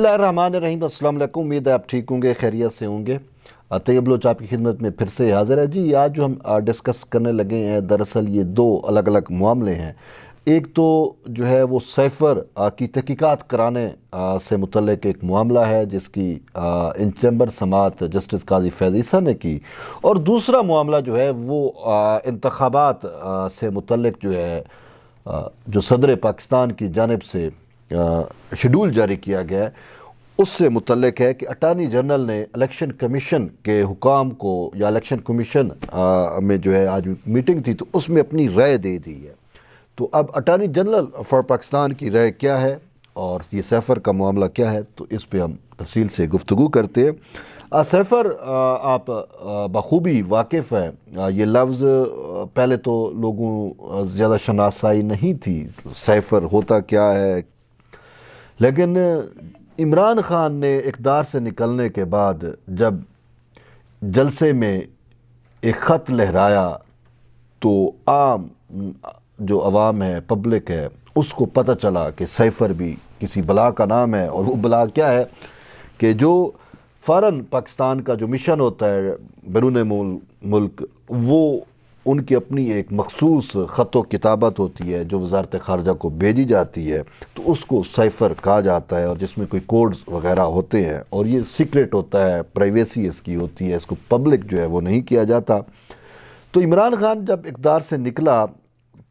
بسم اللہ الرحمن الرحیم، السلام علیکم۔ امید ہے آپ ٹھیک ہوں گے، خیریت سے ہوں گے۔ طیب بلوچ آپ کی خدمت میں پھر سے حاضر ہے جی۔ آج جو ہم ڈسکس کرنے لگے ہیں، دراصل یہ دو الگ الگ معاملے ہیں۔ ایک تو جو ہے وہ سیفر کی تحقیقات کرانے سے متعلق ایک معاملہ ہے جس کی ان چیمبر سماعت جسٹس قاضی فیض عیسیٰ نے کی، اور دوسرا معاملہ جو ہے وہ انتخابات سے متعلق جو ہے جو صدر پاکستان کی جانب سے شیڈول جاری کیا گیا ہے اس سے متعلق ہے کہ اٹارنی جنرل نے الیکشن کمیشن کے حکام کو، یا الیکشن کمیشن میں جو ہے آج میٹنگ تھی تو اس میں اپنی رائے دے دی ہے۔ تو اب اٹارنی جنرل فار پاکستان کی رائے کیا ہے اور یہ سیفر کا معاملہ کیا ہے، تو اس پہ ہم تفصیل سے گفتگو کرتے ہیں۔ سیفر آپ بخوبی واقف ہیں، یہ لفظ پہلے تو لوگوں زیادہ شناسائی نہیں تھی سیفر ہوتا کیا ہے، لیکن عمران خان نے اقتدار سے نکلنے کے بعد جب جلسے میں ایک خط لہرایا تو عام جو عوام ہے، پبلک ہے، اس کو پتہ چلا کہ سیفر بھی کسی بلا کا نام ہے، اور وہ بلا کیا ہے کہ جو فارن پاکستان کا جو مشن ہوتا ہے بیرون ملک، وہ ان کی اپنی ایک مخصوص خط و کتابت ہوتی ہے جو وزارت خارجہ کو بھیجی جاتی ہے، تو اس کو سیفر کہا جاتا ہے، اور جس میں کوئی کوڈز وغیرہ ہوتے ہیں، اور یہ سیکرٹ ہوتا ہے، پرائیویسی اس کی ہوتی ہے، اس کو پبلک جو ہے وہ نہیں کیا جاتا۔ تو عمران خان جب اقتدار سے نکلا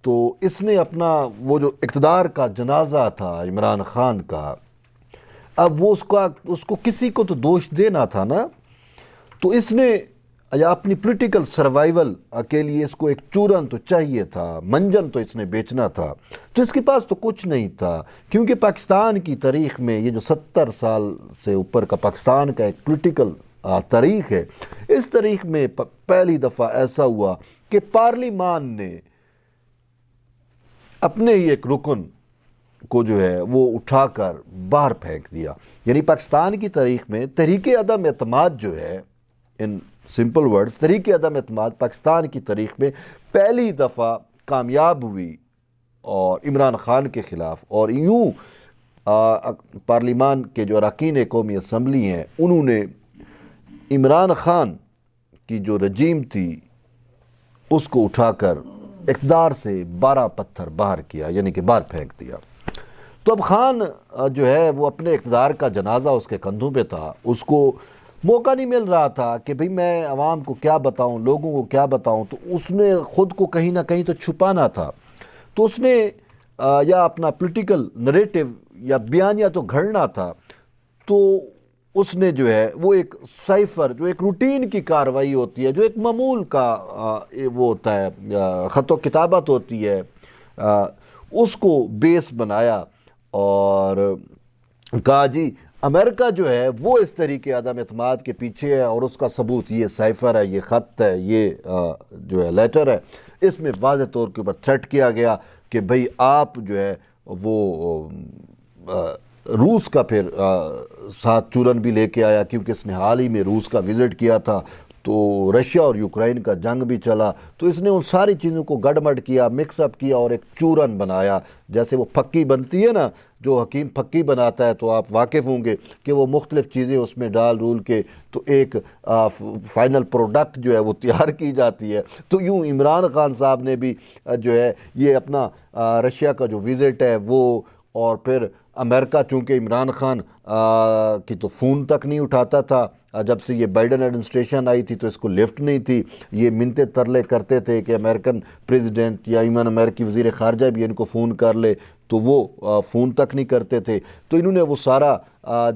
تو اس نے اپنا وہ جو اقتدار کا جنازہ تھا عمران خان کا، اب وہ اس کو کسی کو تو دوش دینا تھا نا، تو اس نے یا اپنی پولیٹیکل سروائیول کے لیے اس کو ایک چورن تو چاہیے تھا، منجن تو اس نے بیچنا تھا، تو اس کے پاس تو کچھ نہیں تھا، کیونکہ پاکستان کی تاریخ میں یہ جو 70 سال سے اوپر کا پاکستان کا ایک پولیٹیکل تاریخ ہے، اس تاریخ میں پہلی دفعہ ایسا ہوا کہ پارلیمان نے اپنے ہی ایک رکن کو جو ہے وہ اٹھا کر باہر پھینک دیا۔ یعنی پاکستان کی تاریخ میں تحریک عدم اعتماد جو ہے، ان سمپل ورڈز، تحریک عدم اعتماد پاکستان کی تاریخ میں پہلی دفعہ کامیاب ہوئی اور عمران خان کے خلاف، اور یوں پارلیمان کے جو اراکین قومی اسمبلی ہیں انہوں نے عمران خان کی جو رجیم تھی اس کو اٹھا کر اقتدار سے 12 پتھر باہر کیا، یعنی کہ باہر پھینک دیا۔ تو اب خان جو ہے وہ اپنے اقتدار کا جنازہ اس کے کندھوں پہ تھا، اس کو موقع نہیں مل رہا تھا کہ بھئی میں عوام کو کیا بتاؤں، لوگوں کو کیا بتاؤں، تو اس نے خود کو کہیں نہ کہیں تو چھپانا تھا، تو اس نے یا اپنا پولیٹیکل نریٹو یا بیانیہ تو گھڑنا تھا، تو اس نے جو ہے وہ ایک سائفر جو ایک روٹین کی کاروائی ہوتی ہے، جو ایک معمول کا وہ ہوتا ہے، خط و کتابت ہوتی ہے، اس کو بیس بنایا اور کہا جی امریکہ جو ہے وہ اس طریقے عدم اعتماد کے پیچھے ہے، اور اس کا ثبوت یہ سائفر ہے، یہ خط ہے، یہ جو ہے لیٹر ہے۔ اس میں واضح طور کے اوپر تھریٹ کیا گیا کہ بھئی آپ جو ہے وہ روس کا پھر ساتھ چورن بھی لے کے آیا، کیونکہ اس نے حال ہی میں روس کا وزٹ کیا تھا، تو رشیا اور یوکرائن کا جنگ بھی چلا، تو اس نے ان ساری چیزوں کو گڑمڑ کیا، مکس اپ کیا اور ایک چورن بنایا، جیسے وہ پھکی بنتی ہے نا، جو حکیم پھکی بناتا ہے تو آپ واقف ہوں گے کہ وہ مختلف چیزیں اس میں ڈال رول کے تو ایک فائنل پروڈکٹ جو ہے وہ تیار کی جاتی ہے۔ تو یوں عمران خان صاحب نے بھی جو ہے یہ اپنا رشیا کا جو وزٹ ہے وہ، اور پھر امریکہ چونکہ عمران خان کی تو فون تک نہیں اٹھاتا تھا، جب سے یہ بائیڈن ایڈمنسٹریشن آئی تھی تو اس کو لفٹ نہیں تھی، یہ منتیں ترلے کرتے تھے کہ امریکن پریزیڈنٹ یا ایون امریکی وزیر خارجہ بھی ان کو فون کر لے، تو وہ فون تک نہیں کرتے تھے، تو انہوں نے وہ سارا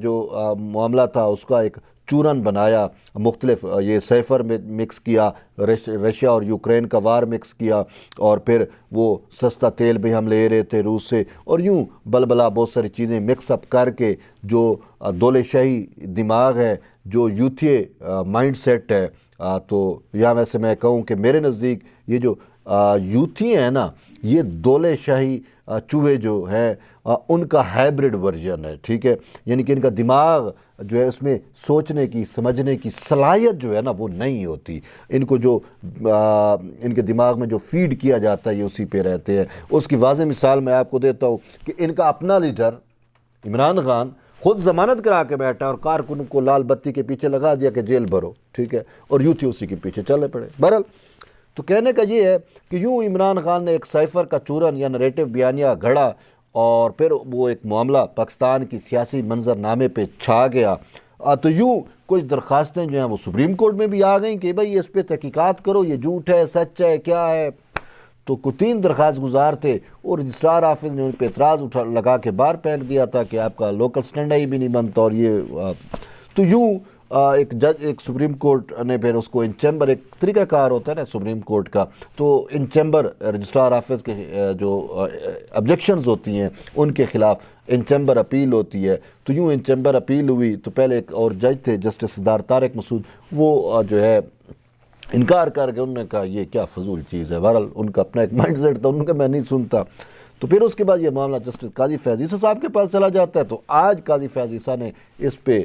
جو معاملہ تھا اس کا ایک چورن بنایا، مختلف یہ سیفر میں مکس کیا، رشیا اور یوکرین کا وار مکس کیا، اور پھر وہ سستا تیل بھی ہم لے رہے تھے روس سے، اور یوں بلبلا بہت ساری چیزیں مکس اپ کر کے جو دولے شاہی دماغ ہے، جو یوتھیے مائنڈ سیٹ ہے، تو یہاں ویسے میں کہوں کہ میرے نزدیک یہ جو یوتھی ہیں نا، یہ دولے شاہی چوہے جو ہے ان کا ہائبرڈ ورژن ہے، ٹھیک ہے، یعنی کہ ان کا دماغ جو ہے اس میں سوچنے کی، سمجھنے کی صلاحیت جو ہے نا وہ نہیں ہوتی، ان کو جو ان کے دماغ میں جو فیڈ کیا جاتا ہے یہ اسی پہ رہتے ہیں۔ اس کی واضح مثال میں آپ کو دیتا ہوں کہ ان کا اپنا لیڈر عمران خان خود ضمانت کرا کے بیٹھا اور کارکنوں کو لال بتی کے پیچھے لگا دیا کہ جیل بھرو، ٹھیک ہے، اور یوتھی اسی کے پیچھے چلے پڑے۔ بہرحال تو کہنے کا یہ ہے کہ یوں عمران خان نے ایک سائفر کا چورن یا نریٹو بیانیہ گھڑا اور پھر وہ ایک معاملہ پاکستان کی سیاسی منظر نامے پہ چھا گیا۔ تو یوں کچھ درخواستیں جو ہیں وہ سپریم کورٹ میں بھی آ گئیں کہ بھائی اس پہ تحقیقات کرو، یہ جھوٹ ہے، سچ ہے، کیا ہے۔ تو کوئی 3 درخواست گزار تھے اور رجسٹرار آفس نے ان پہ اعتراض لگا کے باہر پھینک دیا تھا کہ آپ کا لوکل اسٹینڈ ہی بھی نہیں بنتا، اور یہ تو یوں ایک سپریم کورٹ نے پھر اس کو ان چیمبر، ایک طریقہ کار ہوتا ہے نا سپریم کورٹ کا، تو ان چیمبر رجسٹرار آفس کے جو آبجیکشنز ہوتی ہیں ان کے خلاف ان چیمبر اپیل ہوتی ہے۔ تو یوں ان چیمبر اپیل ہوئی تو پہلے ایک اور جج تھے جسٹس سردار طارق مسعود، وہ جو ہے انکار کر کے انہوں نے کہا یہ کیا فضول چیز ہے۔ بہرحال ان کا اپنا ایک مائنڈ سیٹ تھا، ان کا میں نہیں سنتا۔ تو پھر اس کے بعد یہ معاملہ جسٹس قاضی فیض عیسیٰ صاحب کے پاس چلا جاتا ہے۔ تو آج قاضی فیض عیسیٰ نے اس پہ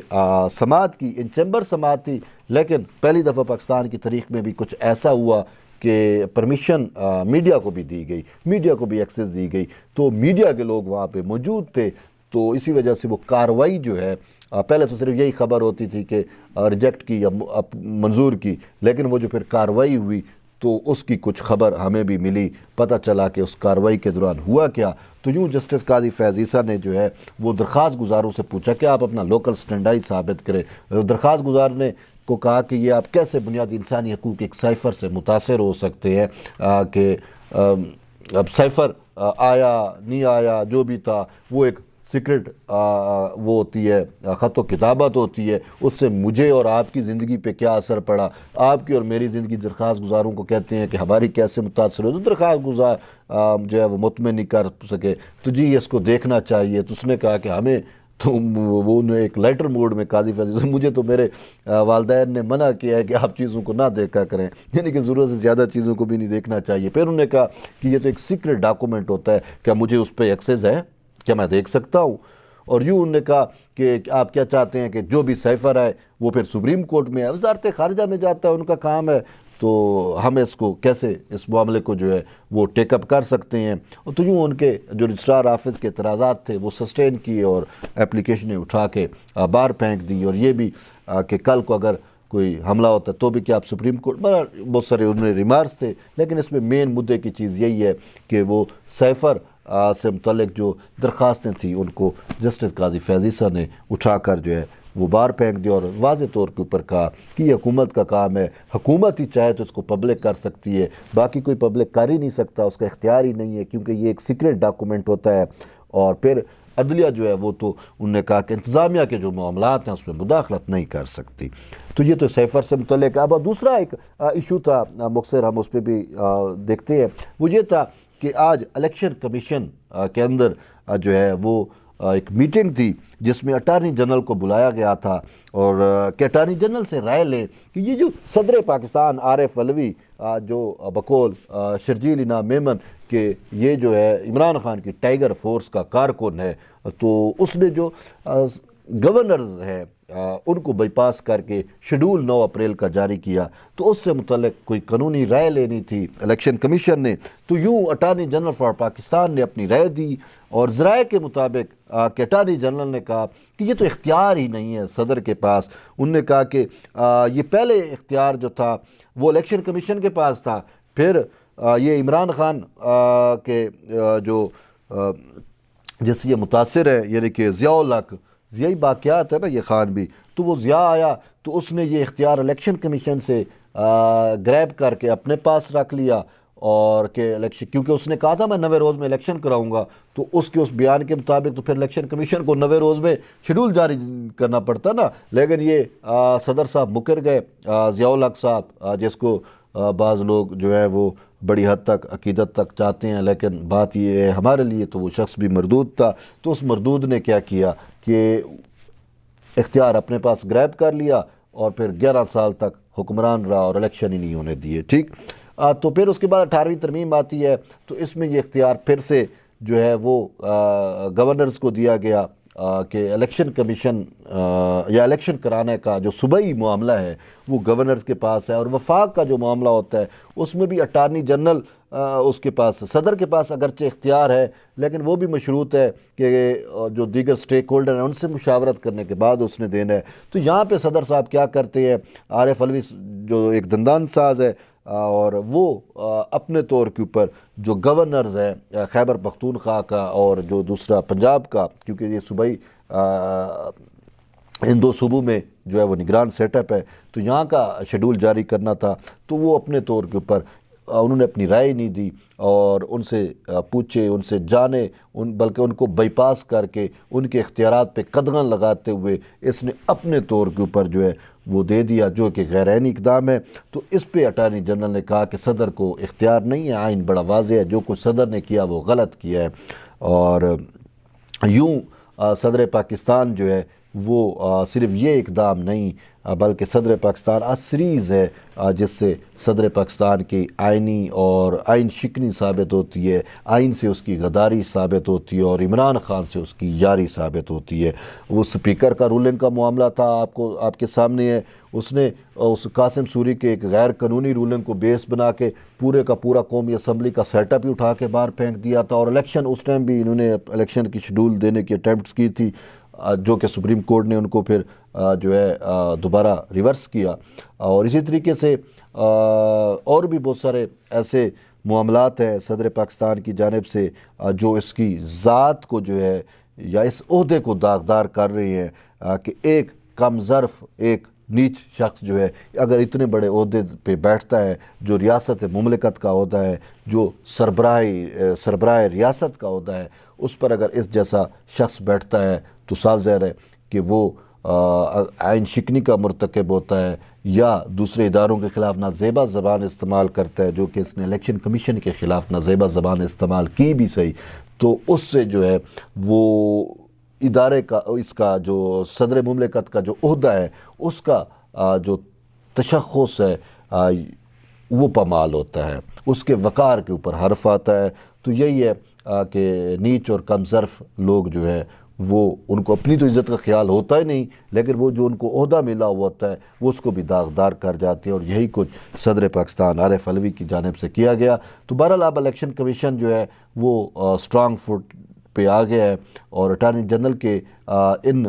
سماعت کی، ان چیمبر سماعت تھی، لیکن پہلی دفعہ پاکستان کی تاریخ میں بھی کچھ ایسا ہوا کہ پرمیشن میڈیا کو بھی دی گئی، میڈیا کو بھی ایکسیس دی گئی، تو میڈیا کے لوگ وہاں پہ موجود تھے، تو اسی وجہ سے وہ کارروائی جو ہے، پہلے تو صرف یہی خبر ہوتی تھی کہ ریجیکٹ کی یا منظور کی، لیکن وہ جو پھر کارروائی ہوئی تو اس کی کچھ خبر ہمیں بھی ملی، پتہ چلا کہ اس کارروائی کے دوران ہوا کیا۔ تو یوں جسٹس قاضی فیض عیسیٰ نے جو ہے وہ درخواست گزاروں سے پوچھا کہ آپ اپنا لوکل اسٹینڈائی ثابت کریں۔ درخواست گزار نے کو کہا کہ یہ آپ کیسے بنیادی انسانی حقوق ایک سائفر سے متاثر ہو سکتے ہیں کہ اب سائفر آیا نہیں آیا جو بھی تھا وہ ایک سیکرٹ وہ ہوتی ہے، خط و کتابت ہوتی ہے، اس سے مجھے اور آپ کی زندگی پہ کیا اثر پڑا، آپ کی اور میری زندگی درخواست گزاروں کو کہتے ہیں کہ ہماری کیسے متاثر ہو، تو درخواست گزار جو ہے وہ مطمئن نہیں کر سکے، تو جی اس کو دیکھنا چاہیے۔ تو اس نے کہا کہ ہمیں تو وہ نے ایک لیٹر موڈ میں قاضی فیض، مجھے تو میرے والدین نے منع کیا ہے کہ آپ چیزوں کو نہ دیکھا کریں، یعنی کہ ضرورت سے زیادہ چیزوں کو بھی نہیں دیکھنا چاہیے۔ پھر انہوں نے کہا کہ یہ تو ایک سیکرٹ ڈاکومنٹ ہوتا ہے، کیا مجھے اس پہ ایکسیس ہے، کیا میں دیکھ سکتا ہوں؟ اور یوں انہوں نے کہا کہ آپ کیا چاہتے ہیں کہ جو بھی سائفر ہے وہ پھر سپریم کورٹ میں ہے، وزارت خارجہ میں جاتا ہے، ان کا کام ہے، تو ہم اس کو کیسے اس معاملے کو جو ہے وہ ٹیک اپ کر سکتے ہیں۔ اور تو یوں ان کے جو رجسٹرار آفس کے اعتراضات تھے وہ سسٹین کیے اور اپلیکیشنیں اٹھا کے باہر پھینک دی، اور یہ بھی کہ کل کو اگر کوئی حملہ ہوتا ہے تو بھی کہ آپ سپریم کورٹ، بہت سارے انہیں ریمارکس تھے، لیکن اس میں مین مدعے کی چیز یہی ہے کہ وہ سائفر سے متعلق جو درخواستیں تھیں ان کو جسٹس قاضی فیض عیسیٰ نے اٹھا کر جو ہے وہ باہر پھینک دیا، اور واضح طور کے اوپر کہا کہ یہ حکومت کا کام ہے، حکومت ہی چاہے تو اس کو پبلک کر سکتی ہے، باقی کوئی پبلک کر ہی نہیں سکتا، اس کا اختیار ہی نہیں ہے، کیونکہ یہ ایک سیکرٹ ڈاکومنٹ ہوتا ہے۔ اور پھر عدلیہ جو ہے وہ تو انہوں نے کہا کہ انتظامیہ کے جو معاملات ہیں اس میں مداخلت نہیں کر سکتی۔ تو یہ تو سائفر سے متعلق۔ اب دوسرا ایک ایشو تھا مختصر، ہم اس پہ بھی دیکھتے ہیں، وہ یہ تھا کہ آج الیکشن کمیشن کے اندر جو ہے وہ ایک میٹنگ تھی جس میں اٹارنی جنرل کو بلایا گیا تھا، اور کہ اٹارنی جنرل سے رائے لیں کہ یہ جو صدر پاکستان عارف علوی جو بقول شرجیل انعام میمن کہ یہ جو ہے عمران خان کی ٹائیگر فورس کا کارکن ہے، تو اس نے جو گورنرز ہے ان کو بائی پاس کر کے شیڈول 9 اپریل کا جاری کیا، تو اس سے متعلق کوئی قانونی رائے لینی تھی الیکشن کمیشن نے۔ تو یوں اٹارنی جنرل فار پاکستان نے اپنی رائے دی، اور ذرائع کے مطابق کہ اٹارنی جنرل نے کہا کہ یہ تو اختیار ہی نہیں ہے صدر کے پاس۔ انہوں نے کہا کہ یہ پہلے اختیار جو تھا وہ الیکشن کمیشن کے پاس تھا، پھر یہ عمران خان کے جو جس سے یہ متاثر ہے، یعنی کہ ضیاء الحق، ضیائی باقیات ہے نا یہ خان بھی، تو وہ ضیاء آیا تو اس نے یہ اختیار الیکشن کمیشن سے گریب کر کے اپنے پاس رکھ لیا، اور کہ الیکشن، کیونکہ اس نے کہا تھا میں 90 روز میں الیکشن کراؤں گا، تو اس کے اس بیان کے مطابق تو پھر الیکشن کمیشن کو 90 روز میں شیڈول جاری کرنا پڑتا نا، لیکن یہ صدر صاحب مکر گئے، ضیاء الحق صاحب جس کو بعض لوگ جو ہے وہ بڑی حد تک عقیدت تک چاہتے ہیں، لیکن بات یہ ہے ہمارے لیے تو وہ شخص بھی مردود تھا، تو اس مردود نے کیا کیا کہ اختیار اپنے پاس گریب کر لیا، اور پھر 11 سال تک حکمران رہا اور الیکشن ہی نہیں ہونے دیے، ٹھیک۔ تو پھر اس کے بعد 18ویں ترمیم آتی ہے، تو اس میں یہ اختیار پھر سے جو ہے وہ گورنرز کو دیا گیا کہ الیکشن کمیشن یا الیکشن کرانے کا جو صوبائی معاملہ ہے وہ گورنرز کے پاس ہے، اور وفاق کا جو معاملہ ہوتا ہے اس میں بھی اٹارنی جنرل اس کے پاس صدر کے پاس اگرچہ اختیار ہے لیکن وہ بھی مشروط ہے کہ جو دیگر سٹیک ہولڈر ہیں ان سے مشاورت کرنے کے بعد اس نے دینا ہے۔ تو یہاں پہ صدر صاحب کیا کرتے ہیں، عارف علوی جو ایک دندان ساز ہے اور وہ اپنے طور کے اوپر جو گورنرز ہیں خیبر پختونخوا کا اور جو دوسرا پنجاب کا، کیونکہ یہ صوبائی ان دو صوبوں میں جو ہے وہ نگران سیٹ اپ ہے، تو یہاں کا شیڈول جاری کرنا تھا، تو وہ اپنے طور کے اوپر انہوں نے اپنی رائے نہیں دی اور ان سے پوچھے، ان سے جانے، بلکہ ان کو بائی پاس کر کے ان کے اختیارات پہ قدغن لگاتے ہوئے اس نے اپنے طور کے اوپر جو ہے وہ دے دیا، جو کہ غیر عینی اقدام ہے۔ تو اس پہ اٹارنی جنرل نے کہا کہ صدر کو اختیار نہیں ہے، آئین بڑا واضح ہے، جو کچھ صدر نے کیا وہ غلط کیا ہے۔ اور یوں صدر پاکستان جو ہے وہ صرف یہ اقدام نہیں بلکہ صدر پاکستان سیریز ہے جس سے صدر پاکستان کی آئینی اور آئین شکنی ثابت ہوتی ہے، آئین سے اس کی غداری ثابت ہوتی ہے اور عمران خان سے اس کی یاری ثابت ہوتی ہے۔ وہ سپیکر کا رولنگ کا معاملہ تھا، آپ کے سامنے ہے، اس نے اس قاسم سوری کے ایک غیر قانونی رولنگ کو بیس بنا کے پورے کا پورا قومی اسمبلی کا سیٹ اپ ہی اٹھا کے باہر پھینک دیا تھا، اور الیکشن اس ٹائم بھی انہوں نے الیکشن کی شیڈول دینے کی اٹیمپٹس کی تھی، جو کہ سپریم کورٹ نے ان کو پھر جو ہے دوبارہ ریورس کیا۔ اور اسی طریقے سے اور بھی بہت سارے ایسے معاملات ہیں صدر پاکستان کی جانب سے جو اس کی ذات کو جو ہے یا اس عہدے کو داغدار کر رہی ہیں کہ ایک کم ظرف، ایک نیچ شخص جو ہے اگر اتنے بڑے عہدے پہ بیٹھتا ہے، جو ریاست مملکت کا عہدہ ہے، جو سربراہ ریاست کا عہدہ ہے، اس پر اگر اس جیسا شخص بیٹھتا ہے تو صاف ظاہر ہے کہ وہ آئین شکنی کا مرتکب ہوتا ہے یا دوسرے اداروں کے خلاف نازیبا زبان استعمال کرتا ہے، جو کہ اس نے الیکشن کمیشن کے خلاف نازیبا زبان استعمال کی بھی صحیح، تو اس سے جو ہے وہ ادارے کا، اس کا جو صدر مملکت کا جو عہدہ ہے اس کا جو تشخص ہے وہ پامال ہوتا ہے، اس کے وقار کے اوپر حرف آتا ہے۔ تو یہی ہے کہ نیچ اور کم ظرف لوگ جو ہے وہ ان کو اپنی تو عزت کا خیال ہوتا ہی نہیں، لیکن وہ جو ان کو عہدہ ملا ہوا ہوتا ہے وہ اس کو بھی داغدار کر جاتے ہیں، اور یہی کچھ صدر پاکستان عارف علوی کی جانب سے کیا گیا۔ تو بہرحال اب الیکشن کمیشن جو ہے وہ اسٹرانگ فٹ پہ آ گیا ہے، اور اٹارنی جنرل کے ان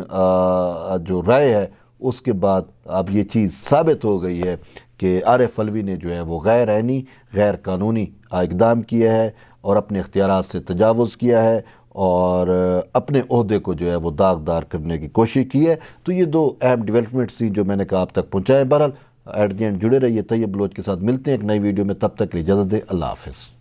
جو رائے ہے اس کے بعد اب یہ چیز ثابت ہو گئی ہے کہ عارف علوی نے جو ہے وہ غیر عینی، غیر قانونی اقدام کیا ہے اور اپنے اختیارات سے تجاوز کیا ہے اور اپنے عہدے کو جو ہے وہ داغدار کرنے کی کوشش کی ہے۔ تو یہ دو اہم ڈیولپمنٹس تھیں جو میں نے کہا آپ تک پہنچائیں۔ بہرحال ایٹ دی اینڈ جڑے رہیے طیب بلوچ کے ساتھ، ملتے ہیں ایک نئی ویڈیو میں، تب تک کے لیے اجازت دیں، اللہ حافظ۔